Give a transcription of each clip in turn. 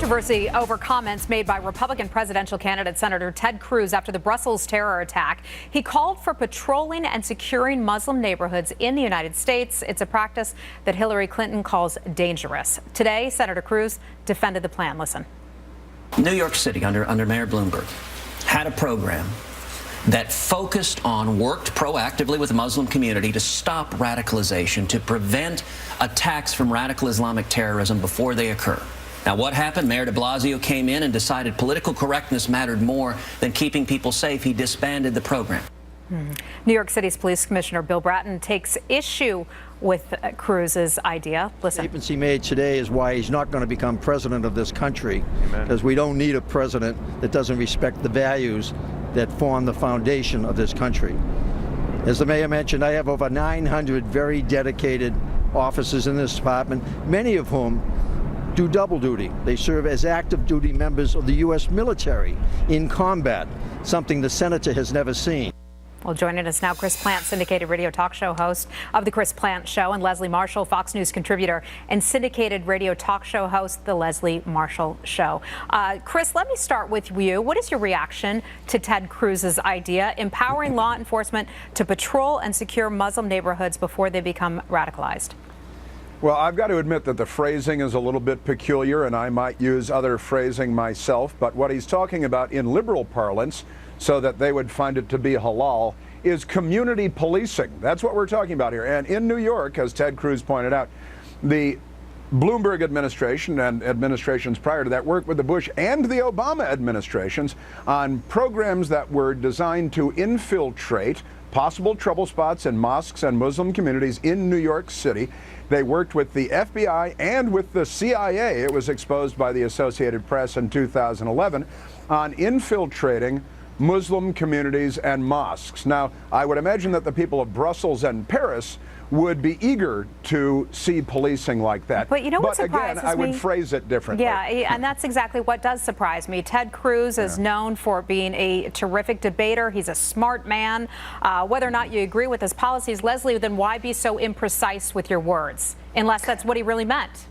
Controversy over comments made by Republican presidential candidate Senator Ted Cruz after the Brussels terror attack. He called for patrolling and securing Muslim neighborhoods in the United States. It's a practice that Hillary Clinton calls dangerous. Today, Senator Cruz defended the plan. Listen. New York City, under Mayor Bloomberg, had a program that focused on, worked proactively with the Muslim community to stop radicalization, to prevent attacks from radical Islamic terrorism before they occur. Now, what happened? Mayor de Blasio came in and decided political correctness mattered more than keeping people safe. He disbanded the program. New York City's Police Commissioner Bill Bratton takes issue with Cruz's idea. Listen. The statements he made today is why he's not going to become president of this country, because we don't need a president that doesn't respect the values that form the foundation of this country. As the mayor mentioned, I have over 900 very dedicated officers in this department, many of whom do double duty. They serve as active duty members of the U.S. military in combat, something the senator has never seen. Well, joining us now, Chris Plante, syndicated radio talk show host of The Chris Plante Show, and Leslie Marshall, Fox News contributor and syndicated radio talk show host, The Leslie Marshall Show. Chris, let me start with you. What is your reaction to Ted Cruz's idea, empowering law enforcement to patrol and secure Muslim neighborhoods before they become radicalized? Well, I've got to admit that the phrasing is a little bit peculiar, and I might use other phrasing myself, but what he's talking about in liberal parlance, so that they would find it to be halal, is community policing. That's what we're talking about here. And in New York, as Ted Cruz pointed out, the Bloomberg administration and administrations prior to that worked with the Bush and the Obama administrations on programs that were designed to infiltrate possible trouble spots in mosques and Muslim communities in New York City. They worked with the FBI and with the CIA. It was exposed by the Associated Press in 2011 on infiltrating Muslim communities and mosques. Now, I would imagine that the people of Brussels and Paris would be eager to see policing like that. But you know what surprises again, I would phrase it differently. Yeah, and that's exactly what does surprise me. Ted Cruz is known for being a terrific debater. He's a smart man. Whether or not you agree with his policies, Leslie, then why be so imprecise with your words, unless that's what he really meant?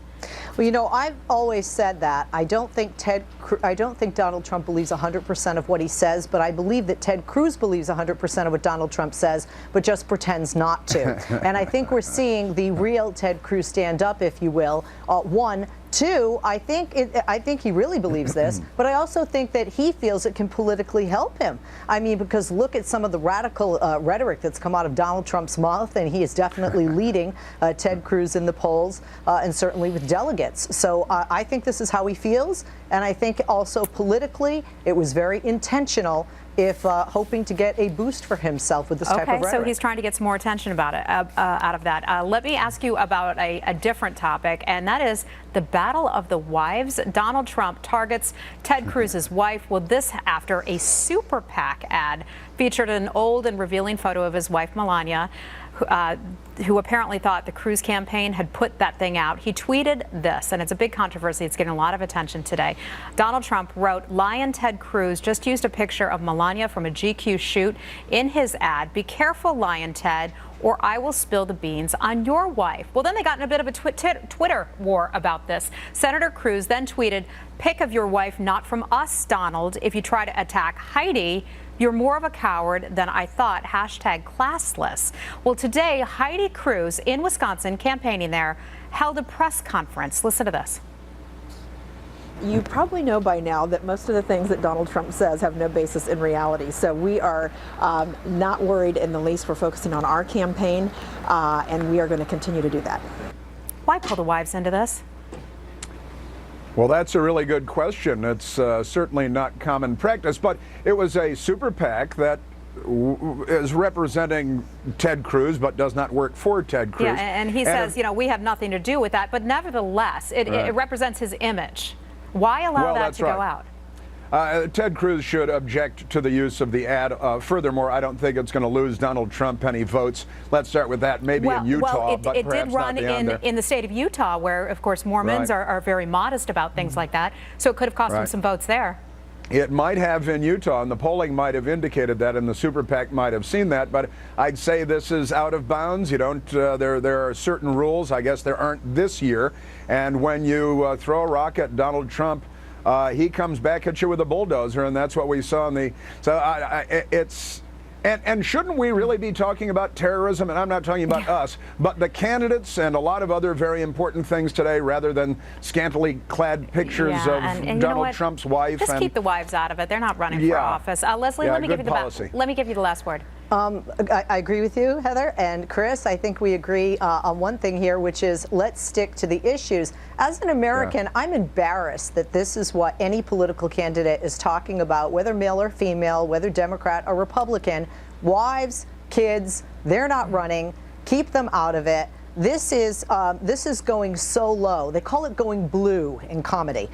Well, you know, I've always said that. I don't think Donald Trump believes 100% of what he says, but I believe that Ted Cruz believes 100% of what Donald Trump says, but just pretends not to. And I think we're seeing the real Ted Cruz stand up, if you will. One. Two, I think he really believes this, but I also think that he feels it can politically help him. I mean, because look at some of the radical rhetoric that's come out of Donald Trump's mouth, and he is definitely leading Ted Cruz in the polls, and certainly with delegates. So I think this is how he feels, and I think also politically it was very intentional, if hoping to get a boost for himself with this type of rhetoric. Okay, so he's trying to get some more attention about it, out of that. Let me ask you about a different topic, and that is the battle of the wives. Donald Trump targets Ted Cruz's wife. Well, this after a super PAC ad featured an old and revealing photo of his wife, Melania, who apparently thought the Cruz campaign had put that thing out. He tweeted this, and it's a big controversy. It's getting a lot of attention today. Donald Trump wrote, "Lion Ted Cruz just used a picture of Melania from a GQ shoot in his ad. Be careful, Lion Ted, or I will spill the beans on your wife." Well, then they got in a bit of a Twitter war about this. Senator Cruz then tweeted, "Pic of your wife, not from us, Donald. If you try to attack Heidi, you're more of a coward than I thought. Hashtag classless." Well, today, Heidi Cruz in Wisconsin, campaigning there, held a press conference. Listen to this. You probably know by now that most of the things that Donald Trump says have no basis in reality. So we are not worried in the least. We're focusing on our campaign, and we are going to continue to do that. Why pull the wives into this? Well, that's a really good question. It's certainly not common practice, but it was a super PAC that is representing Ted Cruz but does not work for Ted Cruz. Yeah, and he says, you know, we have nothing to do with that, but nevertheless, it represents his image. Why allow that to go out? Ted Cruz should object to the use of the ad. Furthermore, I don't think it's going to lose Donald Trump any votes. Let's start with that. Maybe in Utah, but it did run in the state of Utah, where, of course, Mormons are very modest about things like that. So it could have cost him some votes there. It might have in Utah, and the polling might have indicated that, and the super PAC might have seen that. But I'd say this is out of bounds. You don't. There are certain rules. I guess there aren't this year. And when you throw a rock at Donald Trump he comes back at you with a bulldozer, and that's what we saw in the. So it's. And shouldn't we really be talking about terrorism? And I'm not talking about us, but the candidates and a lot of other very important things today, rather than scantily clad pictures of and Donald Trump's wife. Just keep the wives out of it. They're not running for office. Leslie, let me give you the last word. I agree with you, Heather, and Chris. I think we agree on one thing here, which is let's stick to the issues. As an American, I'm embarrassed that this is what any political candidate is talking about, whether male or female, whether Democrat or Republican. Wives, kids, they're not running. Keep them out of it. This is going so low. They call it going blue in comedy.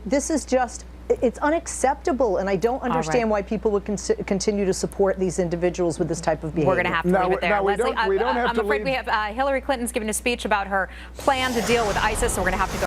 This is just. It's unacceptable, and I don't understand why people would continue to support these individuals with this type of behavior. We're going to have to leave it there. Leslie, we don't have I'm afraid we have Hillary Clinton's giving a speech about her plan to deal with ISIS, so we're going to have to go.